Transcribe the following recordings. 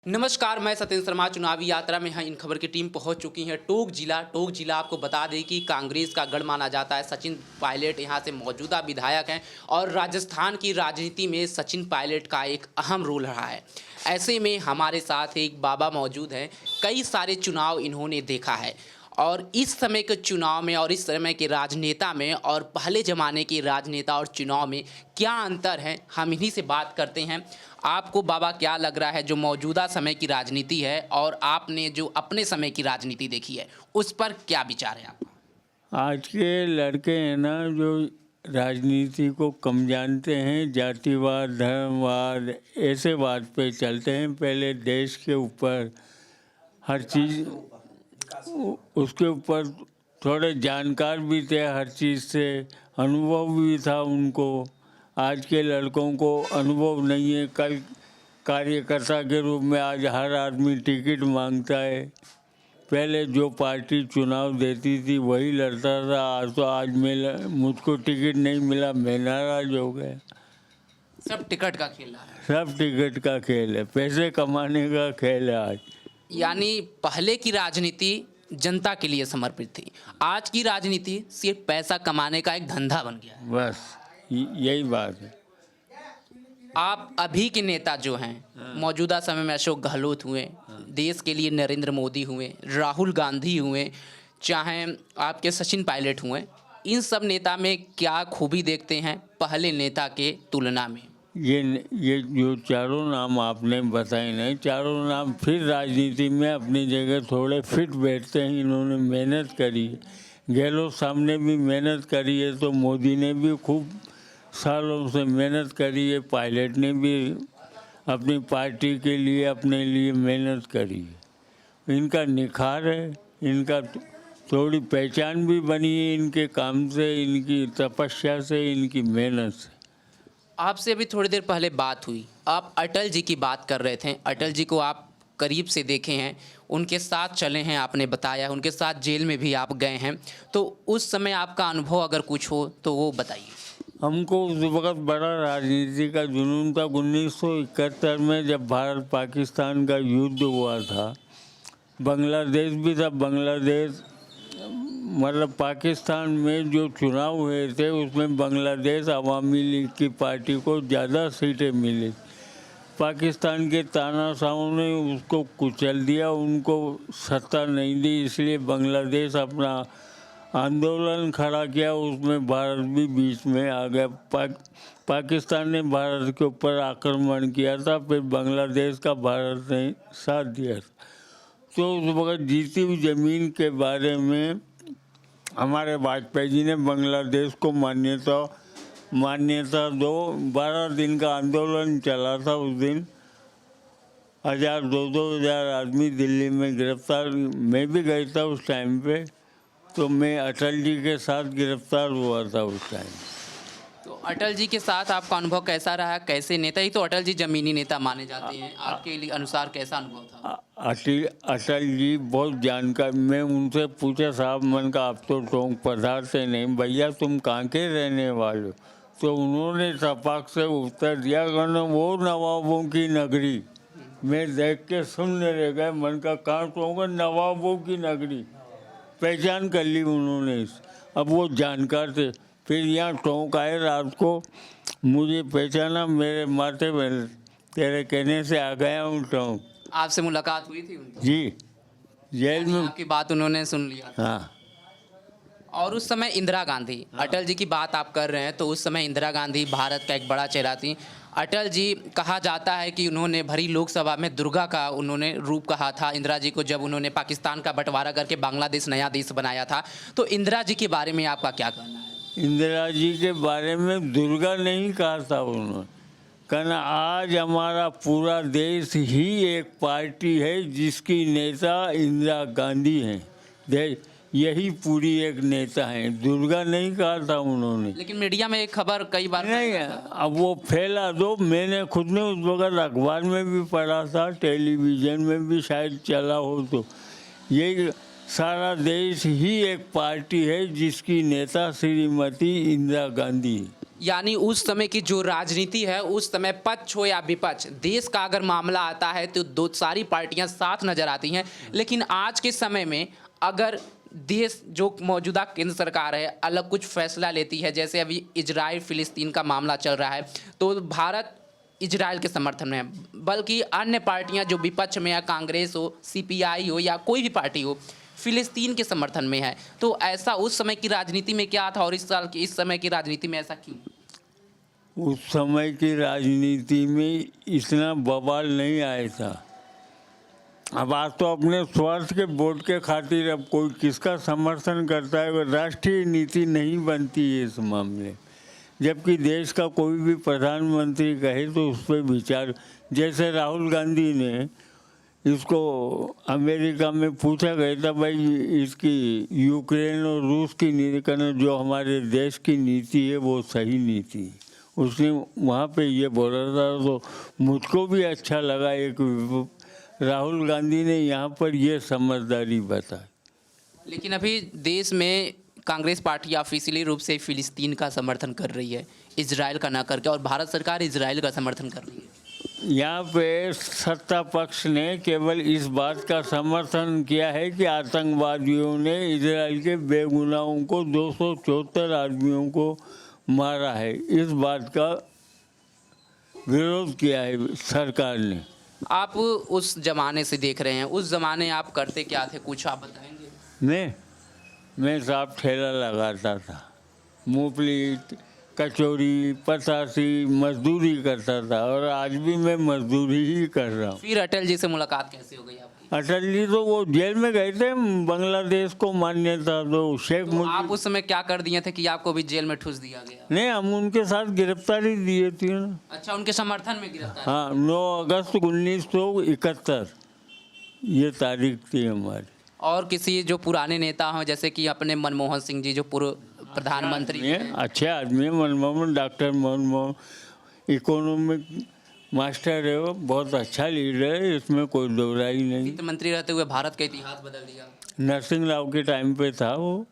नमस्कार, मैं सत्येंद्र शर्मा। चुनावी यात्रा में यहाँ इन खबर की टीम पहुंच चुकी है टोंक जिला आपको बता दें कि कांग्रेस का गढ़ माना जाता है। सचिन पायलट यहाँ से मौजूदा विधायक हैं और राजस्थान की राजनीति में सचिन पायलट का एक अहम रोल रहा है। ऐसे में हमारे साथ एक बाबा मौजूद हैं। कई सारे चुनाव इन्होंने देखा है और इस समय के चुनाव में और इस समय के राजनेता में और पहले ज़माने के राजनेता और चुनाव में क्या अंतर है, हम इन्हीं से बात करते हैं। आपको बाबा क्या लग रहा है जो मौजूदा समय की राजनीति है और आपने जो अपने समय की राजनीति देखी है उस पर क्या विचार है आपका? आज के लड़के हैं ना जो राजनीति को कम जानते हैं, जातिवाद, धर्मवाद, ऐसे बात पे चलते हैं। पहले देश के ऊपर हर चीज़ उसके ऊपर थोड़े जानकार भी थे, हर चीज़ से अनुभव भी था उनको। आज के लड़कों को अनुभव नहीं है। कल कार्यकर्ता के रूप में आज हर आदमी टिकट मांगता है। पहले जो पार्टी चुनाव देती थी वही लड़ता था। आज मुझको टिकट नहीं मिला, मैं नाराज हो गया। सब टिकट का खेल है। सब टिकट का खेल है, पैसे कमाने का खेल है आज। यानी पहले की राजनीति जनता के लिए समर्पित थी, आज की राजनीति सिर्फ पैसा कमाने का एक धंधा बन गया है। बस यही बात है। आप अभी के नेता जो हैं, मौजूदा समय में अशोक गहलोत हुए, देश के लिए नरेंद्र मोदी हुए, राहुल गांधी हुए, चाहे आपके सचिन पायलट हुए, इन सब नेता में क्या खूबी देखते हैं पहले नेता के तुलना में? ये जो चारों नाम आपने बताए ना, चारों नाम फिर राजनीति में अपनी जगह थोड़े फिट बैठते हैं। इन्होंने मेहनत करी है, गहलोत सामने भी मेहनत करी है, तो मोदी ने भी खूब सालों से मेहनत करी है, पायलट ने भी अपनी पार्टी के लिए अपने लिए मेहनत करी है। इनका निखार है, इनका थोड़ी पहचान भी बनी है इनके काम से, इनकी तपस्या से, इनकी मेहनत से। आपसे अभी थोड़ी देर पहले बात हुई, आप अटल जी की बात कर रहे थे। अटल जी को आप करीब से देखे हैं, उनके साथ चले हैं, आपने बताया, उनके साथ जेल में भी आप गए हैं, तो उस समय आपका अनुभव अगर कुछ हो तो वो बताइए। हमको उस वक्त बड़ा राजनीति का जुनून था। 1971 में जब भारत पाकिस्तान का युद्ध हुआ था, बांग्लादेश भी था। बांग्लादेश मतलब पाकिस्तान में जो चुनाव हुए थे उसमें बांग्लादेश अवामी लीग की पार्टी को ज़्यादा सीटें मिली। पाकिस्तान के तानाशाहों ने उसको कुचल दिया, उनको सत्ता नहीं दी, इसलिए बांग्लादेश अपना आंदोलन खड़ा किया। उसमें भारत भी बीच में आ गया। पाकिस्तान ने भारत के ऊपर आक्रमण किया था, फिर बांग्लादेश का भारत ने साथ दिया था। तो उस वक्त जीती हुई ज़मीन के बारे में हमारे वाजपेयी जी ने बांग्लादेश को मान्यता दो। 12 दिन का आंदोलन चला था उस दिन। 2,000 आदमी दिल्ली में गिरफ्तार, मैं भी गया था उस टाइम पे। तो मैं अटल जी के साथ गिरफ्तार हुआ था उस टाइम। तो अटल जी के साथ आपका अनुभव कैसा रहा? कैसे नेता, ही तो अटल जी जमीनी नेता माने जाते हैं, आपके लिए अनुसार कैसा अनुभव था? अटल जी बहुत जानकार। मैं उनसे पूछा, साहब मन का आप तो टोंक पधारते नहीं, भैया तुम कहाँ के रहने वाले हो? तो उन्होंने तपाक से उत्तर दिया, वो नवाबों की नगरी। मैं देख के सुनने रह गया, मन का कहाँ टोंक, नवाबों की नगरी। पहचान कर ली उन्होंने। अब वो जानकार थे। फिर यहाँ टोंक आए रात को, मुझे पहचाना, मेरे माथे में तेरे कहने से आ गया हूँ टोंक। आपसे मुलाकात हुई थी उनकी? जी, जेल में। आपकी बात उन्होंने सुन लिया? हाँ। और उस समय इंदिरा गांधी, अटल जी की बात आप कर रहे हैं, तो उस समय इंदिरा गांधी भारत का एक बड़ा चेहरा थी। अटल जी कहा जाता है कि उन्होंने भरी लोकसभा में दुर्गा का उन्होंने रूप कहा था इंदिरा जी को, जब उन्होंने पाकिस्तान का बंटवारा करके बांग्लादेश नया देश बनाया था। तो इंदिरा जी के बारे में आपका क्या कहना है? इंदिरा जी के बारे में दुर्गा नहीं कहा था उन्होंने, कहना आज हमारा पूरा देश ही एक पार्टी है जिसकी नेता इंदिरा गांधी हैं। यही पूरी एक नेता है, दुर्गा नहीं कहा था उन्होंने। लेकिन मीडिया में एक खबर कई बार नहीं, अब वो फैला दो। मैंने खुद ने उस वक्त अखबार में भी पढ़ा था, टेलीविज़न में भी शायद चला हो। तो ये सारा देश ही एक पार्टी है जिसकी नेता श्रीमती इंदिरा गांधी है। यानी उस समय की जो राजनीति है, उस समय पक्ष हो या विपक्ष, देश का अगर मामला आता है तो दो सारी पार्टियां साथ नजर आती हैं। लेकिन आज के समय में अगर देश जो मौजूदा केंद्र सरकार है अलग कुछ फैसला लेती है, जैसे अभी इजराइल फिलिस्तीन का मामला चल रहा है, तो भारत इजराइल के समर्थन में है, बल्कि अन्य पार्टियां जो विपक्ष में है, कांग्रेस हो, सीपीआई हो या कोई भी पार्टी हो, फिलिस्तीन के समर्थन में है। तो ऐसा उस समय की राजनीति में क्या था और इस समय की राजनीति में ऐसा क्यों? उस समय की राजनीति में इतना बवाल नहीं आया था। अब आज तो अपने स्वार्थ के वोट के खातिर अब कोई किसका समर्थन करता है, राष्ट्रीय नीति नहीं बनती है इस मामले। जबकि देश का कोई भी प्रधानमंत्री कहे तो उस पर विचार, जैसे राहुल गांधी ने इसको अमेरिका में पूछा गया था, भाई इसकी यूक्रेन और रूस की नीति करना, जो हमारे देश की नीति है वो सही नीति है, उसने वहाँ पे ये बोला था। तो मुझको भी अच्छा लगा, एक राहुल गांधी ने यहाँ पर ये समझदारी बताई। लेकिन अभी देश में कांग्रेस पार्टी ऑफिशियली रूप से फिलिस्तीन का समर्थन कर रही है, इजराइल का ना करके, और भारत सरकार इजराइल का समर्थन कर रही है। यहाँ पे सत्ता पक्ष ने केवल इस बात का समर्थन किया है कि आतंकवादियों ने इजराइल के बेगुनाहों को 274 आदमियों को मारा है, इस बात का विरोध किया है सरकार ने। आप उस जमाने से देख रहे हैं, उस जमाने आप करते क्या थे, कुछ आप बताएंगे? मैं साहब ठेला लगाता था, मूंगफली, कचौरी, पतासी, मजदूरी करता था, और आज भी मैं मजदूरी ही कर रहा हूँ। फिर अटल जी से मुलाकात कैसे हो गई आपकी? अटल जी तो वो जेल में गए थे, बांग्लादेश को मान्यता दो, शेख तो मुजीब। आप उस समय क्या कर दिए थे कि आपको भी जेल में ठूस दिया गया? नहीं, हम उनके साथ गिरफ्तारी दिए थी ना। अच्छा, उनके समर्थन में गिरफ्तार? हाँ, 9 अगस्त 1971 ये तारीख थी हमारी। और किसी जो पुराने नेता हों, जैसे कि अपने मनमोहन सिंह जी जो पूर्व प्रधानमंत्री हैं? अच्छे आदमी है Manmohan, doctor Manmohan, economic master है वो, बहुत अच्छा लीडर है, इसमें कोई दो राय नहीं। वित्त मंत्री रहते हुए भारत का इतिहास बदल दिया। नरसिंह राव के टाइम पे था वो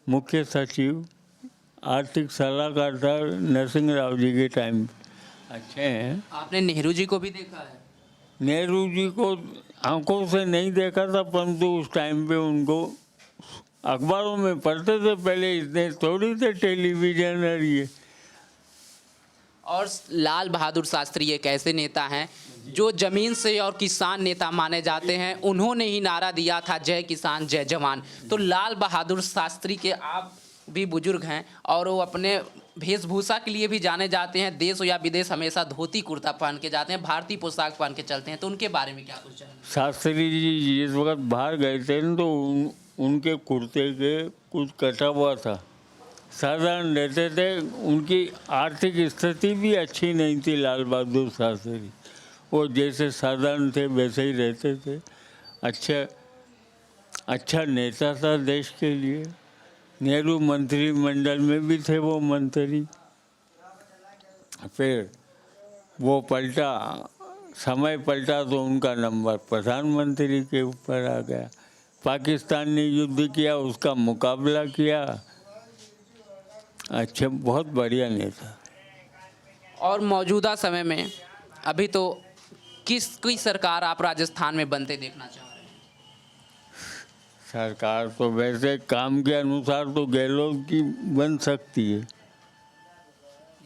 मुख्य सचिव, आर्थिक सलाहकार था नरसिंह राव जी के टाइम पे। अच्छे हैं। आपने नेहरू जी को भी देखा है? नेहरू जी को आंखों से नहीं देखा था, परंतु उस टाइम पे उनको अखबारों में पढ़ते थे, पहले इतने थोड़ी थे टेलीविजन और ये। और लाल बहादुर शास्त्री एक ऐसे नेता हैं जो जमीन से और किसान नेता माने जाते हैं। उन्होंने ही नारा दिया था, जय किसान जय जवान। तो लाल बहादुर शास्त्री के आप भी बुजुर्ग हैं और वो अपने वेशभूषा के लिए भी जाने जाते हैं। देश हो या विदेश हमेशा धोती कुर्ता पहन के जाते हैं, भारतीय पोशाक पहन के चलते हैं। तो उनके बारे में क्या कुछ चाहिए? शास्त्री जी जिस वक्त बाहर गए थे न, तो उनके कुर्ते के कुछ कटा हुआ था, साधारण रहते थे। उनकी आर्थिक स्थिति भी अच्छी नहीं थी। लाल बहादुर शास्त्री वो जैसे साधारण थे वैसे ही रहते थे। अच्छा नेता था देश के लिए। नेहरू मंत्रिमंडल में भी थे वो मंत्री। फिर वो पलटा, समय पलटा तो उनका नंबर प्रधानमंत्री के ऊपर आ गया। पाकिस्तान ने युद्ध किया, उसका मुकाबला किया। अच्छा, बहुत बढ़िया नेता। और मौजूदा समय में अभी तो किसकी सरकार आप राजस्थान में बनते देखना चाह रहे हैं? सरकार तो वैसे काम के अनुसार तो गहलोत की बन सकती है।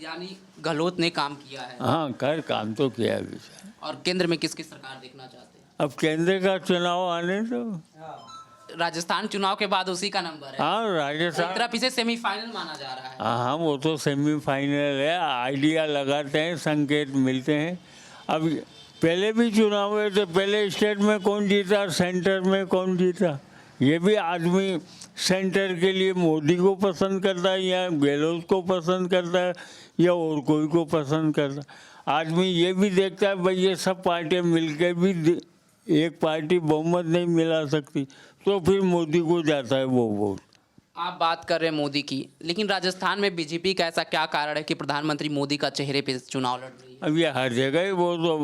यानी गहलोत ने काम किया है? हाँ, काम तो किया है। और केंद्र में किसकी सरकार देखना चाहते हैं? अब केंद्र का चुनाव आने तो राजस्थान चुनाव के बाद उसी का नंबर है। हाँ, राजस्थान एक तरफ इसे सेमीफाइनल माना जा रहा है। हाँ, वो तो सेमीफाइनल है। आइडिया लगाते हैं, संकेत मिलते हैं। अब पहले भी चुनाव हुए थे, पहले स्टेट में कौन जीता, सेंटर में कौन जीता। ये भी आदमी सेंटर के लिए मोदी को पसंद करता है या गहलोत को पसंद करता है या और कोई को पसंद करता है। आदमी ये भी देखता है भाई ये सब पार्टियां मिलकर भी एक पार्टी बहुमत नहीं मिला सकती, तो फिर मोदी को जाता है वो वोट। आप बात कर रहे हैं मोदी की, लेकिन राजस्थान में बीजेपी का ऐसा क्या कारण है कि प्रधानमंत्री मोदी का चेहरे पे चुनाव लड़ रही है? अब ये हर जगह ही वो तो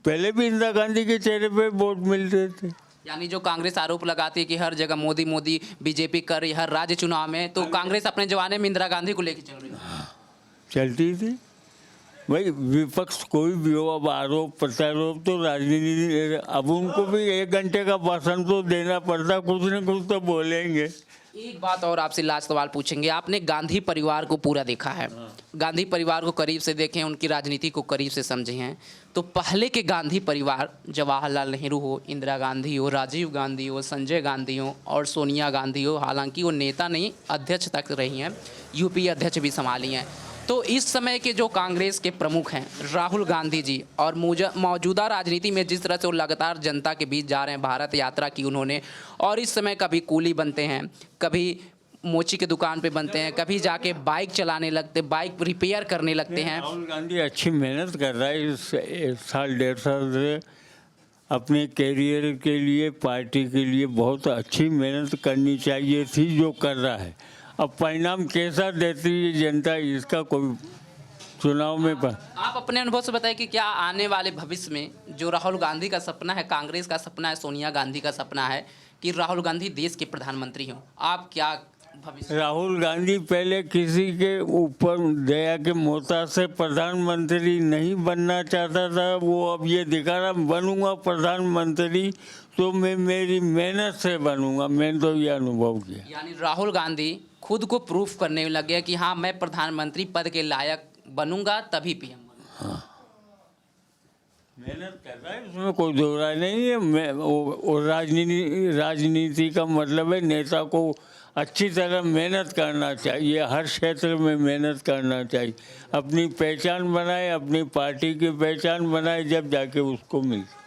पहले भी इंदिरा गांधी के चेहरे पे वोट मिलते थे। यानी जो कांग्रेस आरोप लगाती है कि हर जगह मोदी मोदी बीजेपी कर रही है हर राज्य चुनाव में, तो कांग्रेस अपने जमाने में इंदिरा गांधी को लेकर चल रही है। चलती थी। भाई विपक्ष कोई भी हो, अब आरोप प्रत्यारोप तो राजनीति, अब उनको भी 1 घंटे का भाषण तो देना पड़ता, कुछ न कुछ तो बोलेंगे। एक बात और आपसे लास्ट सवाल पूछेंगे, आपने गांधी परिवार को पूरा देखा है, गांधी परिवार को करीब से देखे हैं, उनकी राजनीति को करीब से समझे हैं, तो पहले के गांधी परिवार, जवाहरलाल नेहरू हो, इंदिरा गांधी हो, राजीव गांधी हो, संजय गांधी हो और सोनिया गांधी हो, हालांकि वो नेता नहीं अध्यक्ष तक रही हैं, यूपी अध्यक्ष भी संभाली हैं, तो इस समय के जो कांग्रेस के प्रमुख हैं राहुल गांधी जी, और मौजूदा राजनीति में जिस तरह से वो लगातार जनता के बीच जा रहे हैं, भारत यात्रा की उन्होंने, और इस समय कभी कूली बनते हैं, कभी मोची के दुकान पे बनते हैं, कभी जाके बाइक चलाने लगते, बाइक रिपेयर करने लगते हैं। राहुल गांधी अच्छी मेहनत कर रहा है इस 1.5 साल से अपने कैरियर के लिए, पार्टी के लिए बहुत अच्छी मेहनत करनी चाहिए थी जो कर रहा है। अब परिणाम कैसा देती है जनता, इसका कोई चुनाव में आप अपने अनुभव से बताएं कि क्या आने वाले भविष्य में जो राहुल गांधी का सपना है, कांग्रेस का सपना है, सोनिया गांधी का सपना है कि राहुल गांधी देश के प्रधानमंत्री हों, आप क्या भविष्य? राहुल गांधी पहले किसी के ऊपर दया के मोहताज से प्रधानमंत्री नहीं बनना चाहता था, वो अब ये दिखा रहा बनूंगा प्रधानमंत्री तो मैं मेरी मेहनत से बनूंगा। मैंने तो ये अनुभव किया। यानी राहुल गांधी खुद को प्रूफ करने लगे कि हाँ मैं प्रधानमंत्री पद के लायक बनूंगा तभी पीएम बनूंगा। हाँ, मेहनत कर रहा है, इसमें कोई दो राय नहीं है। मैं वो राजनीति का मतलब है नेता को अच्छी तरह मेहनत करना चाहिए, हर क्षेत्र में मेहनत करना चाहिए, अपनी पहचान बनाए, अपनी पार्टी की पहचान बनाए, जब जाके उसको मिले।